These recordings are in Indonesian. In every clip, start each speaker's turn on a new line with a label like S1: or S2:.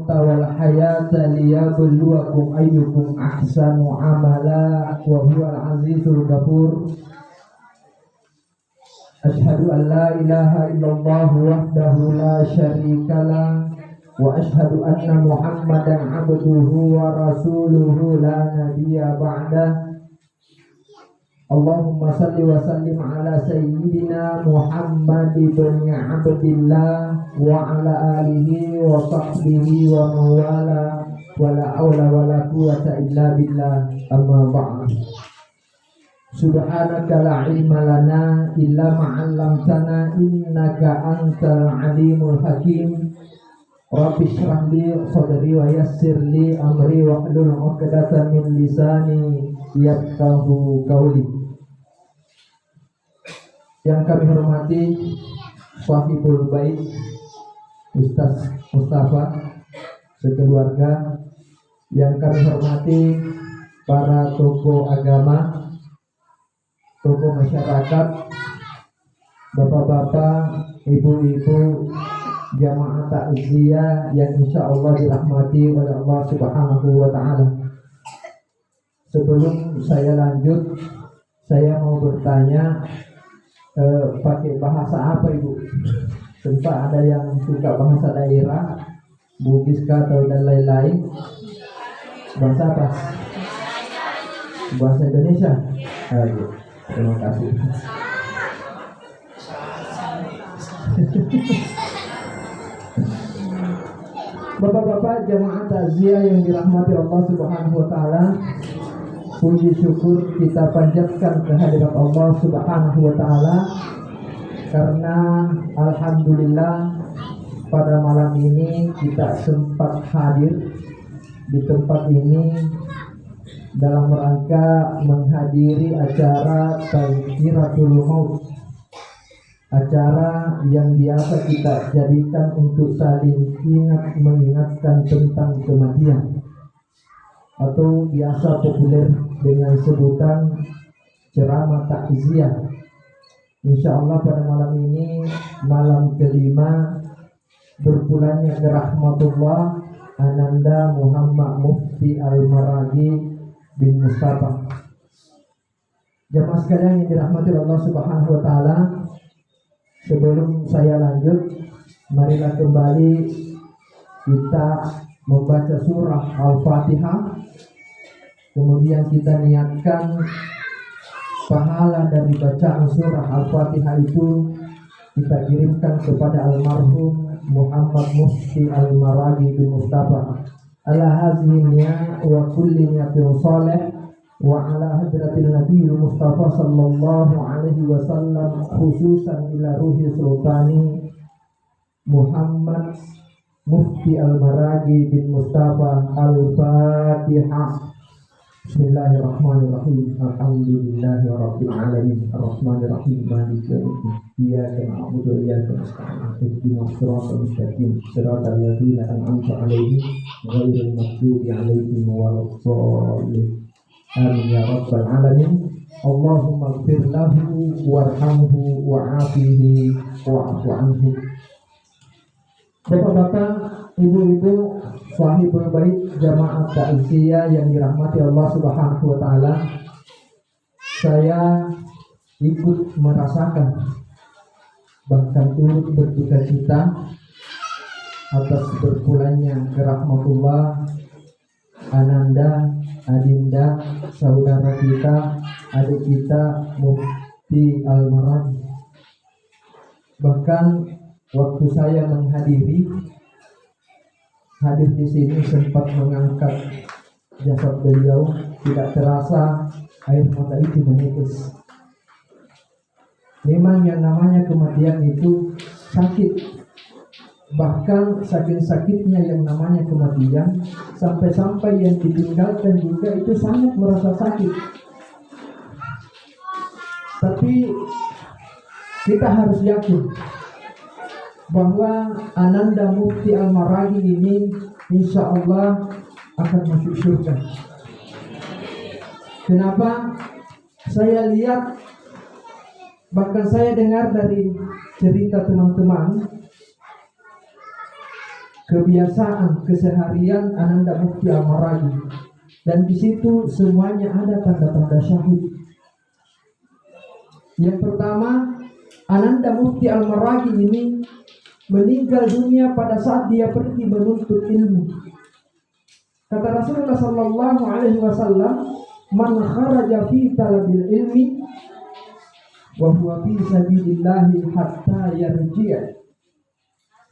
S1: mauta wal hayata liyabluwakum ayyukum ahsanu amala wa huwal azizul ghafur. Asyhadu an la ilaha illallah wahdahu la syarikalah wa asyhadu anna Muhammadan abduhu wa rasuluhu la nabiyya ba'dah. Allahumma salli wa sallim ala sayyidina Muhammad ibn Abdillah wa ala alihi wa sahbihi wa mawala wa la hawla wa la quwwata illa billah, amma ba'd. Subhanaka la ilma lana illa ma'allamtana innaka antal alimul hakim. Rabbi shrah li sadri wa yassir li amri wa hlul 'uqdatam min lisani yafqahu qawli. Yang kami hormati Shahibul Bait Ustaz Mustafa sekeluarga, yang kami hormati para tokoh agama, tokoh masyarakat, bapak-bapak, ibu-ibu, jamaah takziah yang insya Allah dirahmati oleh Allah Subhanahu wa Ta'ala. Sebelum saya lanjut, saya mau bertanya, pakai bahasa apa Ibu? Tempat ada yang suka bahasa daerah, Bugis atau dan lain-lain. Bahasa apa? Bahasa Indonesia. Aduh, terima kasih. Bapak-bapak jamaah takziah yang dirahmati Allah Subhanahu wa Ta'ala, puji syukur kita panjatkan kehadirat Allah Subhanahu wa Ta'ala karena alhamdulillah pada malam ini kita sempat hadir di tempat ini dalam rangka menghadiri acara Tazkiratul Maut, acara yang biasa kita jadikan untuk saling mengingatkan tentang kematian, atau biasa populer dengan sebutan ceramah takziah. Insyaallah pada malam ini, malam kelima berpulangnya ke rahmatullah Ananda Muhammad Mufti Al-Maraghi bin Mustafa. Jamaah sekalian yang dirahmati Allah Subhanahu wa Ta'ala, sebelum saya lanjut, marilah kembali kita membaca surah Al-Fatihah. Kemudian kita niatkan pahala dari bacaan surah Al-Fatihah itu kita kirimkan kepada almarhum Muhammad Mufti Al-Maraghi bin Mustafa ala hadhihi niyya wa kulli niyatin salih wa ala hadratil Nabi Mustafa sallallahu alaihi wasallam, khususan ila ruhi sultani Muhammad Mufti Al-Maraghi bin Mustafa. Al-Fatihah. Bismillahirrahmanirrahim. Alhamdulillahi rabbil alamin. Arrahmanirrahim. Maliki yaumiddin. Iyyaka na'budu wa iyyaka nasta'in. Ihdinas siratal mustaqim. Siratal ladzina an'amta 'alaihim ghairil maghdubi 'alaihim waladdallin. Amin ya rabbal alamin. Allahumma ighfir lahu warhamhu wa'afihi wa'fu anhu. Bapak-bapak, ibu-ibu, Shahibul Bait jamaah takziah yang dirahmati Allah Subhanahu wa Ta'ala, saya ikut merasakan, bahkan turut berduka cita atas berpulangnya ke rahmatullah Ananda, adinda, saudara kita, adik kita Mufti Al-Maraghi. Bahkan waktu saya hadir di sini sempat mengangkat jasad beliau, tidak terasa air mata itu menetes. Memang yang namanya kematian itu sakit, bahkan saking sakitnya yang namanya kematian, sampai-sampai yang ditinggalkan juga itu sangat merasa sakit. Tapi kita harus yakin bahwa Ananda Mufti Al-Maraghi ini insya Allah akan masuk surga. Kenapa? Saya lihat, bahkan saya dengar dari cerita teman-teman, kebiasaan keseharian Ananda Mufti Al-Maraghi, dan di situ semuanya ada tanda-tanda syahid. Yang pertama, Ananda Mufti Al-Maraghi ini meninggal dunia pada saat dia pergi menuntut ilmu. Kata Rasulullah sallallahu alaihi wasallam, "Man kharaja fi talabil ilmi wa huwa fi sabilillah hatta yarji'a."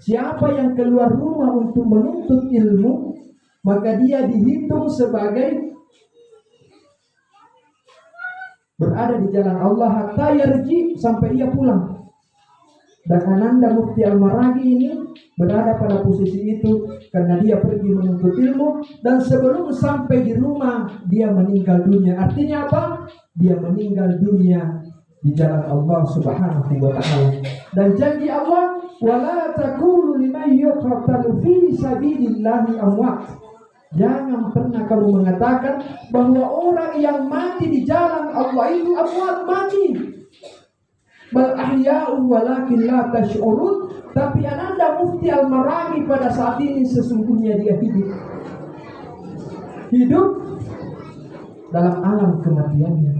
S1: Siapa yang keluar rumah untuk menuntut ilmu, maka dia dihitung sebagai berada di jalan Allah hatta yarji, sampai dia pulang. Dan Ananda Mufti Al-Maraghi ini berada pada posisi itu karena dia pergi menuntut ilmu, dan sebelum sampai di rumah dia meninggal dunia. Artinya apa? Dia meninggal dunia di jalan Allah Subhanahu wa taala. Dan janji Allah, wala taqulu liman yuqtalu fi sabilillahi amwat. Jangan pernah kamu mengatakan bahwa orang yang mati di jalan Allah itu amwat, mati. Bal ahya'u walakin la tash'urun. Tapi Ananda Mufti Al-Maraghi pada saat ini sesungguhnya dia hidup. Hidup dalam alam kematiannya.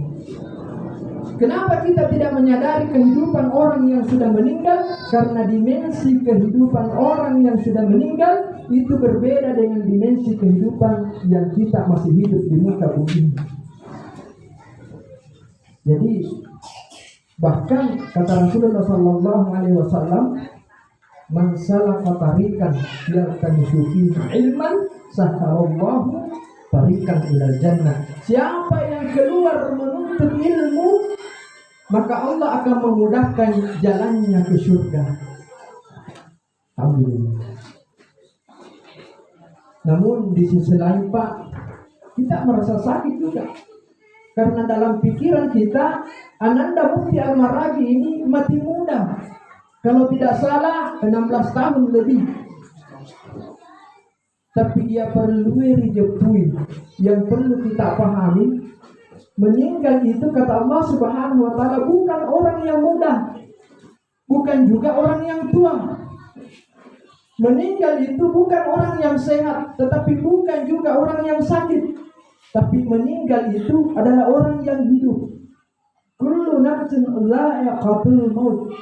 S1: Kenapa kita tidak menyadari kehidupan orang yang sudah meninggal? Karena dimensi kehidupan orang yang sudah meninggal itu berbeda dengan dimensi kehidupan yang kita masih hidup di muka bumi. Jadi bahkan kata Rasulullah sallallahu alaihi wasallam, "Man salaka tariqan yaltamisu fihi ilman sahalallahu tariqan ilal jannah." Siapa yang keluar menuntut ilmu, maka Allah akan memudahkan jalannya ke surga. Amin. Namun di sisi lain Pak, kita merasa sakit juga. Karena dalam pikiran kita, Ananda Mufti Al-Maraghi ini mati muda. Kalau tidak salah 16 tahun lebih. Tapi dia perlu dijepui. Yang perlu kita pahami, meninggal itu kata Allah Subhanahu wa taala bukan orang yang muda, bukan juga orang yang tua. Meninggal itu bukan orang yang sehat, tetapi bukan juga orang yang sakit. Tapi meninggal itu adalah orang yang hidup. Kullu nafsin dha'iqatul maut.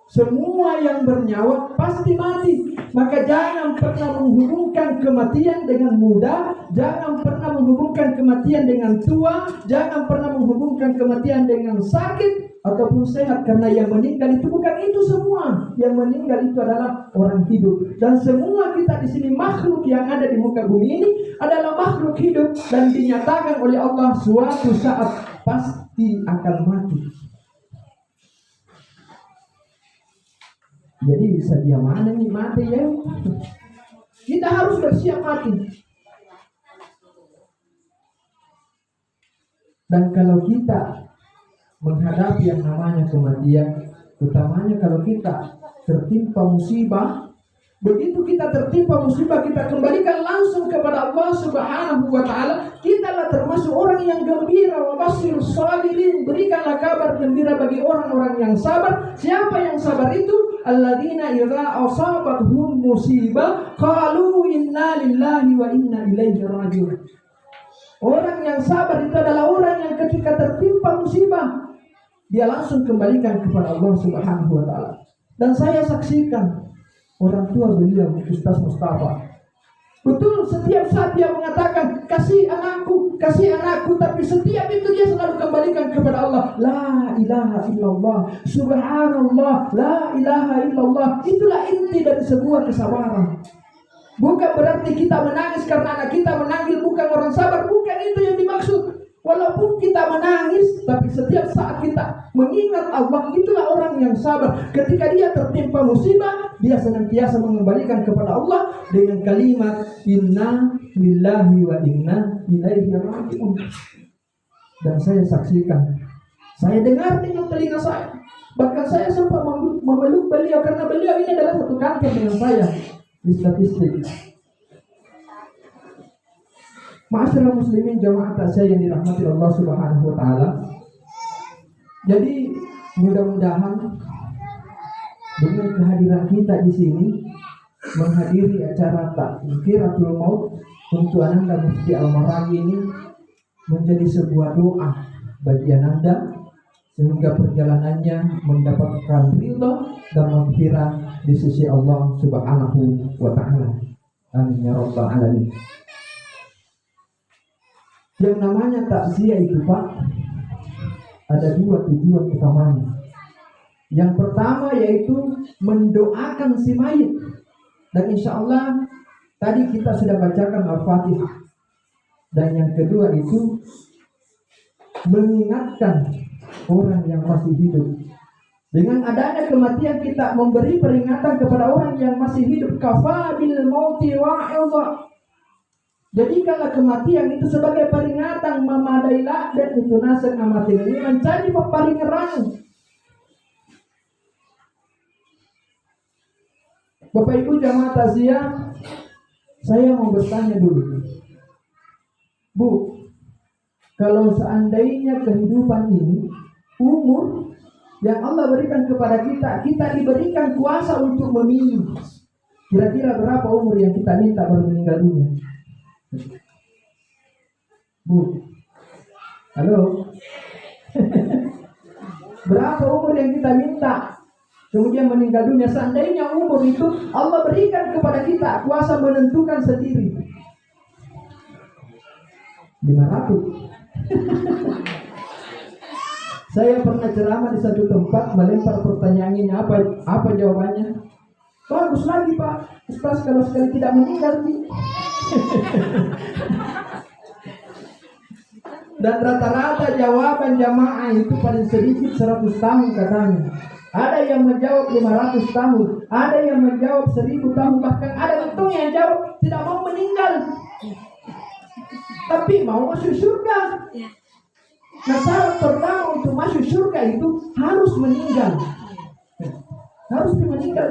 S1: Semua yang bernyawa pasti mati. Maka jangan pernah menghubungkan kematian dengan muda, jangan pernah menghubungkan kematian dengan tua, jangan pernah menghubungkan kematian dengan sakit ataupun sehat, karena yang meninggal itu bukan itu semua. Yang meninggal itu adalah orang hidup. Dan semua kita di sini makhluk yang ada di muka bumi ini adalah makhluk hidup, dan dinyatakan oleh Allah suatu saat pasti akan mati. Jadi sedia mana nih mati ya? Kita harus bersiap mati. Dan kalau kita menghadapi yang namanya kematian, utamanya kalau kita tertimpa musibah, begitu kita tertimpa musibah, kita kembalikan langsung kepada Allah Subhanahu wa taala. Kitalah termasuk orang yang gembira, wa basyirus sabirin, berikanlah kabar gembira bagi orang-orang yang sabar. Siapa yang sabar itu? Alladzina idza asabathum musibah qalu inna lillahi wa inna ilaihi raji'un. Orang yang sabar itu adalah orang yang ketika tertimpa musibah, dia langsung kembalikan kepada Allah Subhanahu wa taala. Dan saya saksikan orang tua beliau, Ustaz Mustafa, betul setiap saat dia mengatakan kasih anakku, tapi setiap itu dia selalu kembalikan kepada Allah. La ilaha illallah, subhanallah, la ilaha illallah. Itulah inti dari sebuah kesabaran. Bukan berarti kita menangis karena anak kita menangis, bukan orang sabar, bukan itu yang dimaksud. Walaupun kita menangis, tapi setiap saat kita mengingat Allah, itulah orang yang sabar. Ketika dia tertimpa musibah, dia senantiasa mengembalikan kepada Allah dengan kalimat inna lillahi wa inna ilaihi raji'un. Dan saya saksikan, saya dengar dengan telinga saya. Bahkan saya sempat memeluk beliau karena beliau ini adalah satu kantor dengan saya di statistik. Ma'asyiral muslimin jamaah saya yang dirahmati Allah Subhanahu wa taala. Jadi mudah-mudahan dengan kehadiran kita di sini menghadiri acara Takbiratul Maut untuk Ananda Mufti Al-Maraghi ini menjadi sebuah doa bagi Ananda sehingga perjalanannya mendapatkan ridha dan maghfirah di sisi Allah Subhanahu wa taala. Amin ya rabbal alamin. Yang namanya takziah itu Pak, ada dua tujuan utamanya. Yang pertama yaitu mendoakan si mayit. Dan insya Allah tadi kita sudah bacakan Al-Fatihah. Dan yang kedua itu mengingatkan orang yang masih hidup. Dengan adanya kematian kita memberi peringatan kepada orang yang masih hidup. Kafa bil mauti wa'idha. Jadikanlah kematian itu sebagai peringatan memadailah dan itu nasib kematian ini menjadi peringatan. Bapak Ibu jamaah takziah, saya mau bertanya dulu, Bu, kalau seandainya kehidupan ini umur yang Allah berikan kepada kita, kita diberikan kuasa untuk memilih. Kira-kira berapa umur yang kita minta baru meninggal dunia? Bu, halo. Berapa umur yang kita minta kemudian meninggal dunia? Seandainya umur itu Allah berikan kepada kita kuasa menentukan sendiri. 500. Saya pernah ceramah di satu tempat, melempar pertanyaan ini, apa jawabannya? Bagus lagi Pak Ustaz, kalau sekali tidak meninggal. Dan rata-rata jawaban jamaah itu paling sedikit 100 tahun katanya. Ada yang menjawab 500 tahun, ada yang menjawab 1000 tahun, bahkan ada betul yang jawab tidak mau meninggal, tapi mau masuk surga. Nah, syarat pertama untuk masuk surga itu harus meninggal. Harus meninggal.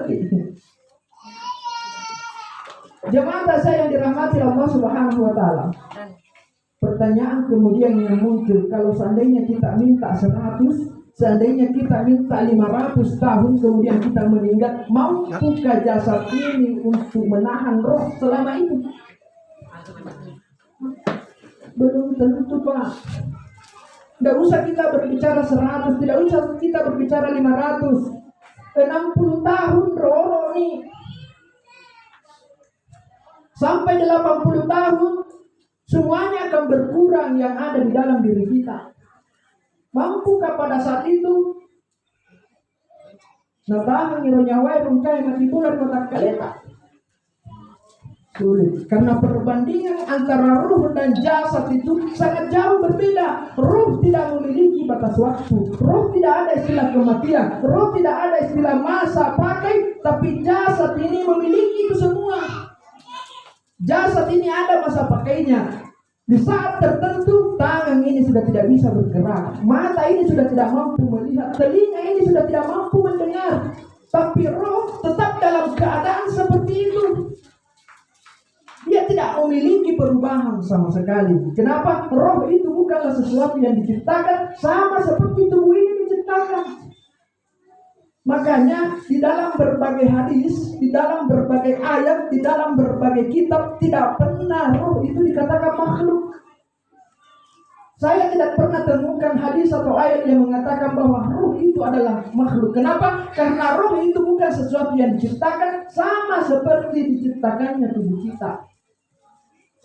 S1: Jemaah saya yang dirahmati Allah Subhanahu wa taala. Pertanyaan kemudian yang muncul, kalau seandainya kita minta 100, seandainya kita minta 500 tahun kemudian kita meninggal, mampukah jasad ini untuk menahan roh selama itu? Belum tentu Pak. Tidak usah kita berbicara 100, tidak usah kita berbicara 500. 60 tahun roh nih. Sampai 80 tahun semuanya akan berkurang yang ada di dalam diri kita. Mampukah pada saat itu? Natahan nyawai rungkai mati bulan kotak kaleta. Sulit. Karena perbandingan antara ruh dan jasad itu sangat jauh berbeda. Ruh tidak memiliki batas waktu. Ruh tidak ada istilah kematian. Ruh tidak ada istilah masa pakai. Tapi jasad ini memiliki itu semua. Jasad ini ada masa pakainya. Di saat tertentu tangan ini sudah tidak bisa bergerak, mata ini sudah tidak mampu melihat, telinga ini sudah tidak mampu mendengar. Tapi roh tetap dalam keadaan seperti itu. Dia tidak memiliki perubahan sama sekali. Kenapa? Roh itu bukanlah sesuatu yang diciptakan sama seperti tubuh ini diciptakan. Makanya di dalam berbagai hadis, di dalam berbagai ayat, di dalam berbagai kitab tidak pernah roh itu dikatakan makhluk. Saya tidak pernah temukan hadis atau ayat yang mengatakan bahwa roh itu adalah makhluk. Kenapa? Karena roh itu bukan sesuatu yang diciptakan sama seperti diciptakannya tubuh kita.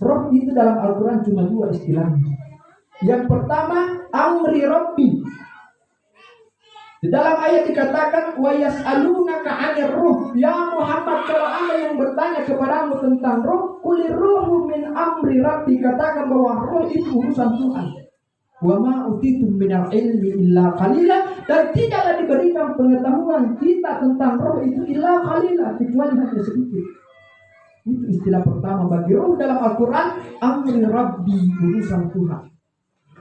S1: Roh itu dalam Al-Quran cuma 2 istilahnya. Yang pertama, amri rabbi. Di dalam ayat dikatakan wa yas'alunaka 'anir ruh. Ya Muhammad, kalau ada yang bertanya kepadamu tentang roh, qulir ruhu min amri rabbi, katakan bahwa roh itu urusan Tuhan. Wa ma utitum minal ilmi illa qalila, dan tidaklah diberikan pengetahuan kita tentang roh itu illa qalila, kecuali hanya sedikit. Itu istilah pertama bagi roh dalam Al-Quran, amri rabbi, urusan Tuhan.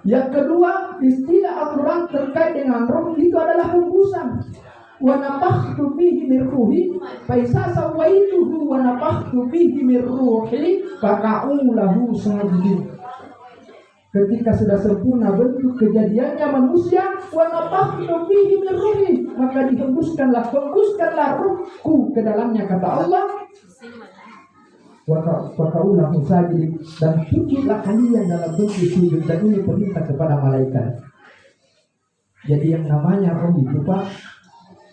S1: Yang kedua, istilah Al-Quran terkait dengan roh itu adalah hembusan. Wa nafakhtu fihi min ruhi fa isa sawaituhu wa nafakhtu fihi min ruhi faqa'u lahu sajidin. Ketika sudah sempurna bentuk kejadiannya manusia, wa nafakhtu fihi min ruhi, maka dihembuskanlah ruhku ke dalamnya, kata Allah. Wa qaulahu sajidin, dan sujudlah kalian dalam bentuk sujud, dan ini perintah kepada malaikat. Jadi yang namanya roh itu Pak,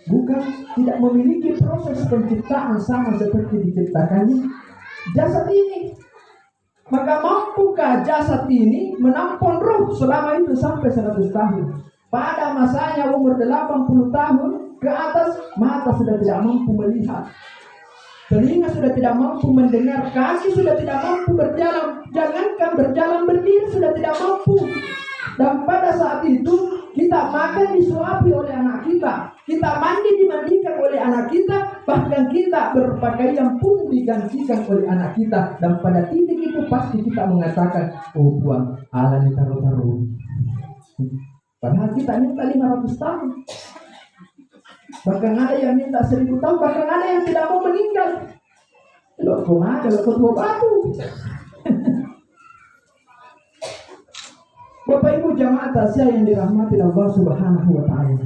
S1: bukan tidak memiliki proses penciptaan sama seperti diciptakannya jasad ini. Maka mampukah jasad ini menampung roh selama itu sampai 100 tahun? Pada masanya umur 80 tahun ke atas, mata sudah tidak mampu melihat, telinga sudah tidak mampu mendengar, kaki sudah tidak mampu berjalan, jangankan berjalan, berdiri sudah tidak mampu. Dan pada saat itu kita makan disuapi oleh anak kita mandi dimandikan oleh anak kita, bahkan kita berpakaian pun digantikan oleh anak kita. Dan pada titik itu pasti kita mengatakan, oh buang ala ini taruh-taruh. Padahal kita minta 500 tahun, bahkan ada yang minta 1000 tahun, bahkan ada yang tidak mau meninggal. Loh kok ada, loh kok tua batu. Bapak Ibu jamaah tasya yang dirahmati Allah Subhanahu wa ta'ala,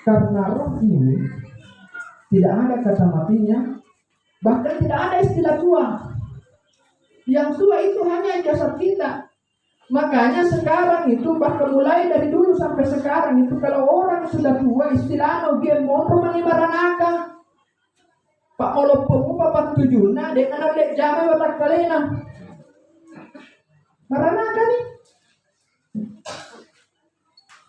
S1: karena roh ini tidak ada kata matinya, bahkan tidak ada istilah tua. Yang tua itu hanya jasad kita. Makanya sekarang itu, bahkan mulai dari dulu sampai sekarang itu, kalau orang sudah tua, istilah dia mau rumah maranaka Pak Molopo Pak 7 na dek anak dek jamai watak kalena maranaka nih.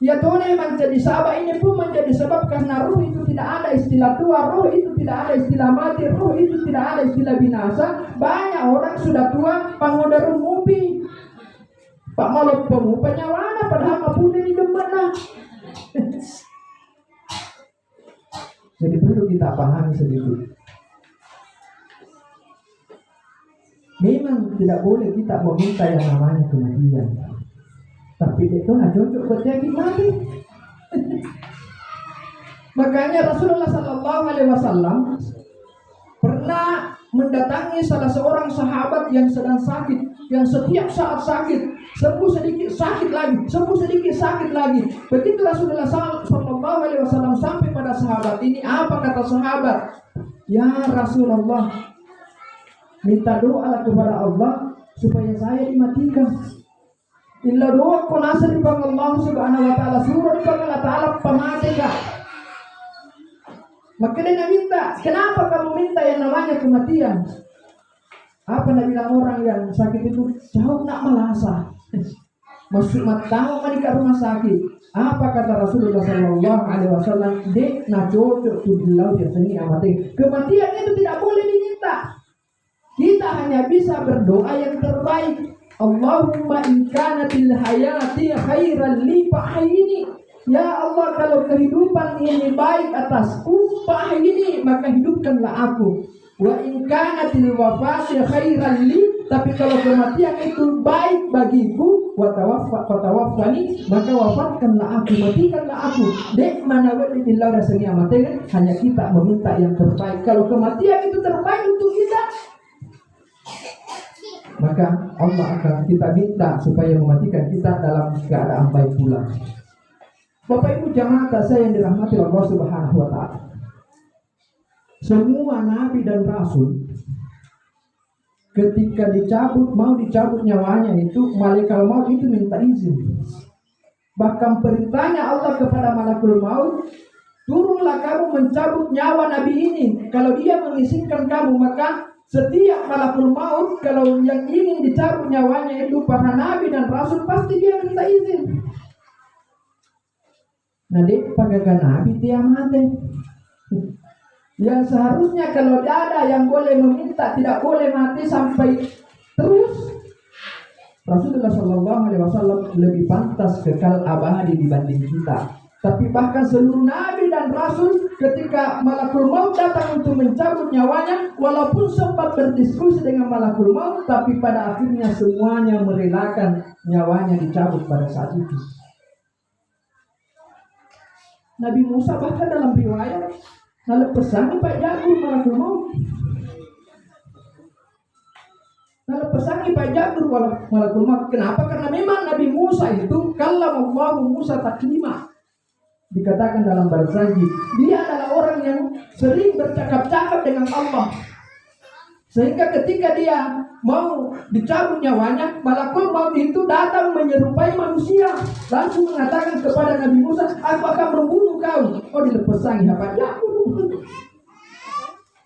S1: Ya Tuhan memang jadi sabab ini pun menjadi sebab, karena roh itu tidak ada istilah tua, roh itu tidak ada istilah mati, roh itu tidak ada istilah binasa. Banyak orang sudah tua, pangodaru mupi, Pak Malok pemupa nyawana, padahal mapunya di mana. Jadi perlu kita pahami sedikit. Memang tidak boleh kita meminta yang namanya kematian, tapi itu nggak cocok buat jadi mati. Makanya Rasulullah Sallallahu Alaihi Wasallam pernah mendatangi salah seorang sahabat yang sedang sakit, yang setiap saat sakit, sembuh sedikit sakit lagi, sembuh sedikit sakit lagi. Begitu Rasulullah Sallallahu Alaihi Wasallam sampai pada sahabat ini, apa kata sahabat? Ya Rasulullah, minta doa kepada Allah supaya saya dimatikan. Illa doa konasa di Allah Subhanahu wa taala, surah di Allah taala pamatikan. Maka dia minta, kenapa kamu minta yang namanya kematian? Apa nak bilang orang yang sakit itu jauh nak melasa, masuk matang ke rumah sakit. Apa kata Rasulullah Sallallahu Alaihi Wasallam? Dek nak cocok tu bilau dia seni amati. Kematian itu tidak boleh diminta. Kita hanya bisa berdoa yang terbaik. Allahumma in kanatil hayati khairan li fa'ayini. Ya Allah, kalau kehidupan ini baik atasku, fa'ayini, maka hidupkanlah aku. Wa in kanatil wafati khairan li, tapi kalau kematian itu baik bagiku, wa tawaffani, maka wafatkanlah aku, matikanlah aku. Dek mana wali billah rasanya mati, hanya kita meminta yang terbaik. Kalau kematian itu terbaik untuk kita, maka Allah akan kita minta supaya mematikan kita dalam keadaan baik pula. Bapak Ibu jamaah saya yang dirahmati Allah Subhanahu wa taala, semua nabi dan rasul ketika mau dicabut nyawanya itu, malaikat maut itu minta izin. Bahkan perintahnya Allah kepada malakul maut, turunlah kamu mencabut nyawa nabi ini. Kalau dia mengizinkan kamu, maka setiap malakul maut kalau yang ingin dicabut nyawanya itu para nabi dan rasul, pasti dia minta izin. Nah, dek pagagan nabi dia mati. Yang seharusnya kalau ada yang boleh meminta, tidak boleh mati sampai terus. Rasulullah Sallallahu Alaihi Wasallam lebih pantas kekal abadi dibanding kita. Tapi bahkan seluruh nabi dan rasul ketika malakul maut datang untuk mencabut nyawanya, walaupun sempat berdiskusi dengan malakul maut, tapi pada akhirnya semuanya merelakan nyawanya dicabut pada saat itu. Nabi Musa bahkan dalam riwayat lalu pesan Pak jago malakul maut. Kalau pesangi Pak Jabir malakul maut. Kenapa? Karena memang Nabi Musa itu kallamallahu Musa taklima. Dikatakan dalam Barzanji, dia adalah orang yang sering bercakap-cakap dengan Allah. Sehingga ketika dia mau dicabut nyawanya, malakul maut itu datang menyerupai manusia, langsung mengatakan kepada Nabi Musa, aku akan membunuh kau. Oh, dilepesangi Pak Jabir.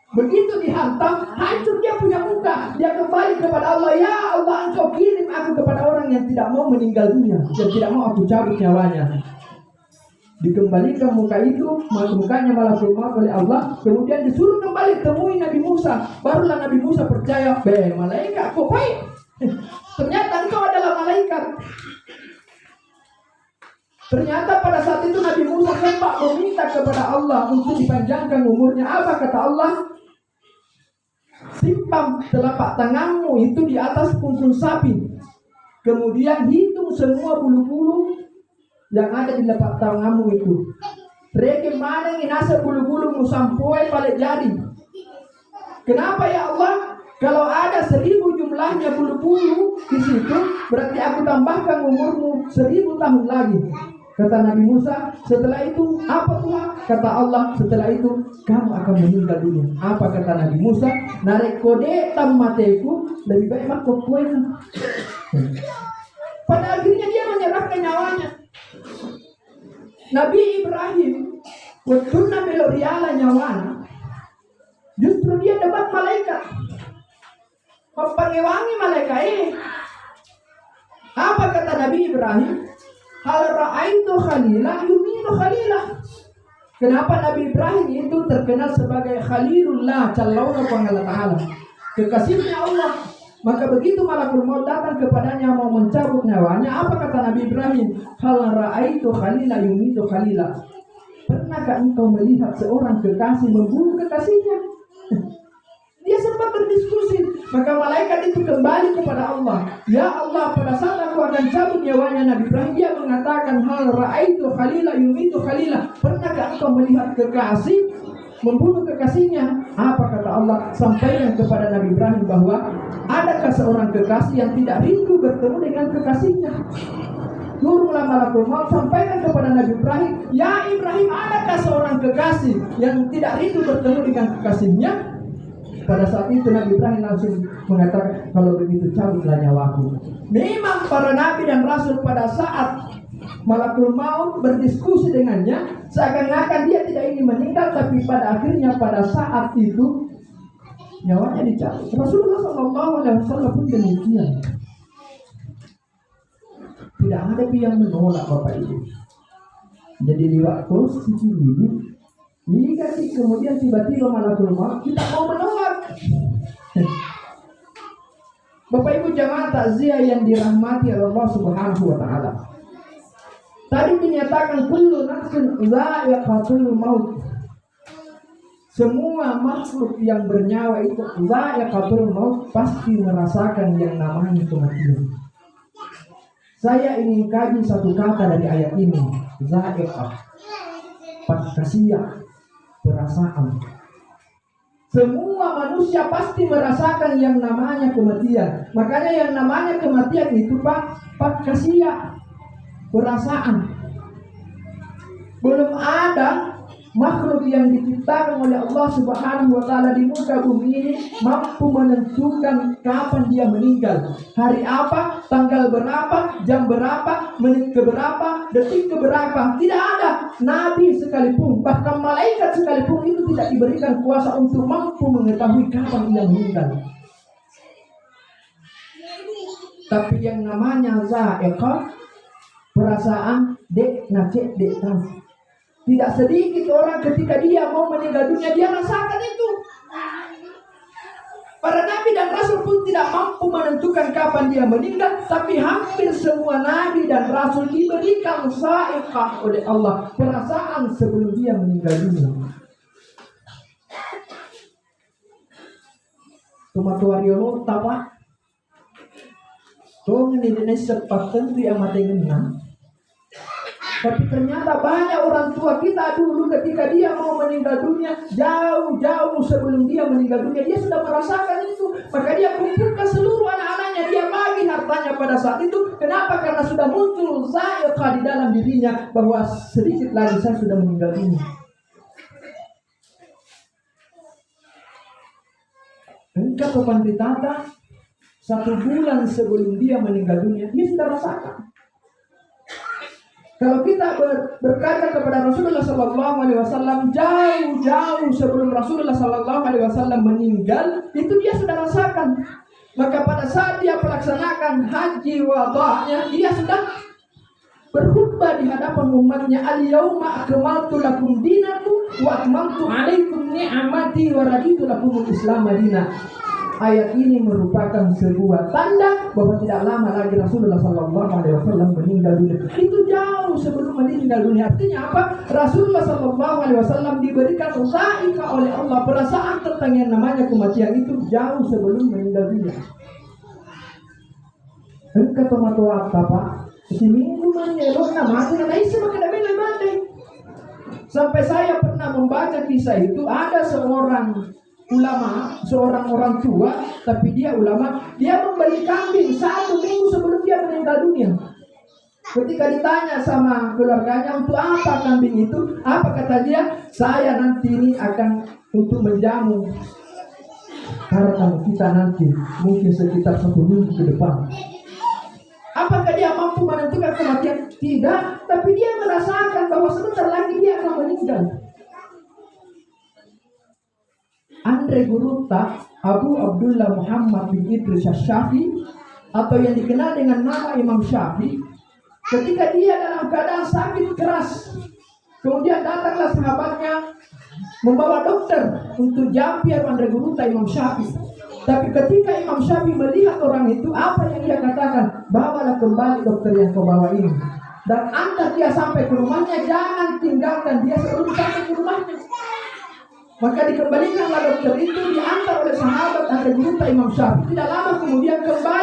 S1: Begitu dihantam, hancur dia punya muka. Dia kembali kepada Allah, ya Allah, engkau kirim aku kepada orang yang tidak mau meninggal dunia dan tidak mau aku cabut nyawanya. Dikembalikan muka itu, mukanya malakul maut oleh Allah. Kemudian disuruh kembali temui Nabi Musa. Barulah Nabi Musa percaya, malaikat kok baik. Ternyata engkau adalah malaikat. Ternyata pada saat itu Nabi Musa sempat meminta kepada Allah untuk dipanjangkan umurnya. Apa kata Allah? Simpan telapak tanganmu itu di atas punggung sapi. Kemudian hitung semua bulu-bulu yang ada di telapak tanganmu itu. Reke mana nginasa bulu-bulumu sampai balik jadi. Kenapa ya Allah? Kalau ada 1000 jumlahnya bulu-bulu di situ, berarti aku tambahkan umurmu 1000 tahun lagi. Kata Nabi Musa, setelah itu apa Tuhan? Kata Allah, setelah itu kamu akan meninggal dunia. Apa kata Nabi Musa? Narik kode tamateku, lebih baik mak kokueku. Pada akhirnya dia menyerahkan nyawanya. Nabi Ibrahim, waktu meloriala nyawana, justru dia dapat malaikat. Mempangewangi malaikat. Apa kata Nabi Ibrahim? Hal ra'aitu khalilah yumitu khalilah. Kenapa Nabi Ibrahim itu terkenal sebagai Khalilullah Jalla Ta'ala, kekasihnya Allah? Maka begitu malakul maut datang kepadanya mau mencabut nyawanya, apa kata Nabi Ibrahim? Hal ra'aitu khalilah yumitu khalilah. Pernahkah engkau melihat seorang kekasih membunuh kekasihnya? Dia sempat berdiskusi. Maka malaikat itu kembali kepada Allah. Ya Allah, pada saat aku akan cabut nyawanya Nabi Ibrahim, dia mengatakan, hal ra'aitu khalilah yumitu khalilah. Pernahkah engkau melihat kekasih membunuh kekasihnya? Apa kata Allah? Sampaikan kepada Nabi Ibrahim bahwa adakah seorang kekasih yang tidak rindu bertemu dengan kekasihnya? Turunlah malakul maut, sampaikan kepada Nabi Ibrahim, ya Ibrahim, adakah seorang kekasih yang tidak rindu bertemu dengan kekasihnya? Pada saat itu Nabi Ibrahim langsung mengatakan, kalau begitu cabutlah nyawaku. Memang para nabi dan rasul pada saat malakul maut berdiskusi dengannya, seakan-akan dia tidak ingin meninggal, tapi pada akhirnya pada saat itu nyawanya dicabut. Rasulullah SAW pun demikian. Tidak ada yang menolak Bapak Ibu. Jadi di waktu sisi ini kemudian tiba-tiba malakul maut, kita mau menolak. Bapak Ibu jamaah takziah yang dirahmati Allah Subhanahu wa taala. Tadi dinyatakan kullu nafsin dha'iqatul maut. Semua makhluk yang bernyawa itu dha'iqatul maut, pasti merasakan yang namanya kematian. Saya ingin kaji satu kata dari ayat ini, dha'iqah. Kasihan, perasaan. Semua manusia pasti merasakan yang namanya kematian. Makanya yang namanya kematian itu Pak kasihan, perasaan. Belum ada makhluk yang diciptakan oleh Allah Subhanahu wa taala di muka bumi ini mampu menentukan kapan dia meninggal. Hari apa, tanggal berapa, jam berapa, menit keberapa, detik keberapa. Tidak ada. Nabi sekalipun, bahkan malaikat sekalipun itu tidak diberikan kuasa untuk mampu mengetahui kapan dia meninggal. Tapi yang namanya za'iqah, perasaan dek nacek dek tahu. Tidak sedikit orang ketika dia mau meninggal dunia, dia rasakan itu. Para nabi dan rasul pun tidak mampu menentukan kapan dia meninggal, tapi hampir semua nabi dan rasul diberikan za'iqah oleh Allah, perasaan sebelum dia meninggal dunia. Tumatuariono tapa tong ini sepatan tu yang mati ngena. Tapi ternyata banyak orang tua kita dulu ketika dia mau meninggal dunia, jauh-jauh sebelum dia meninggal dunia, dia sudah merasakan itu. Maka dia kumpulkan seluruh pada saat itu. Kenapa? Karena sudah muncul zaiqah di dalam dirinya bahwa sedikit lagi saya sudah meninggal dunia. Engkau Papan Tritata 1 bulan sebelum dia meninggal dunia, dia sudah rasakan. Kalau kita berkaca kepada Rasulullah SAW jauh-jauh sebelum Rasulullah SAW meninggal, itu dia sudah rasakan. Maka pada saat dia melaksanakan haji wadahnya, dia sudah berkhutbah di hadapan umatnya, al-yauma akmaltu lakum dinakum wa atmamtu alaikum ni'mati wa raditu lakumul Islam madinah. Ayat ini merupakan sebuah tanda bahwa tidak lama lagi Rasulullah SAW meninggal dunia. Itu jauh sebelum meninggal dunia. Artinya apa? Rasulullah SAW diberikan zaiqah oleh Allah, perasaan tentang yang namanya kematian itu jauh sebelum meninggal dunia. Engkau tomato apa? Seminggu menyelok nama itu naik semakin ada. Sampai saya pernah membaca kisah itu, ada seorang ulama, seorang orang tua, tapi dia ulama, dia membeli kambing 1 minggu sebelum dia meninggal dunia. Ketika ditanya sama keluarganya, untuk apa kambing itu? Apa kata dia? Saya nanti ini akan untuk menjamu harapan kita nanti, mungkin sekitar 1 minggu ke depan. Apakah dia mampu menentukan kematian? Tidak, tapi dia merasakan bahwa sebentar lagi dia akan meninggal. Andre Gurutta, Abu Abdullah Muhammad bin Idris Syafi'i, atau yang dikenal dengan nama Imam Syafi'i, ketika dia dalam keadaan sakit keras, kemudian datanglah sahabatnya membawa dokter untuk jampiar Andre Gurutta Imam Syafi'i. Tapi ketika Imam Syafi'i melihat orang itu, apa yang dia katakan? Bawalah kembali dokter yang kau bawa ini, dan antar dia sampai ke rumahnya, jangan tinggalkan dia sebelum sampai ke rumahnya. Maka dikembalikanlah dokter itu, diantar oleh sahabat Andre Gurutta Imam Syafi'i. Tidak lama kemudian kembali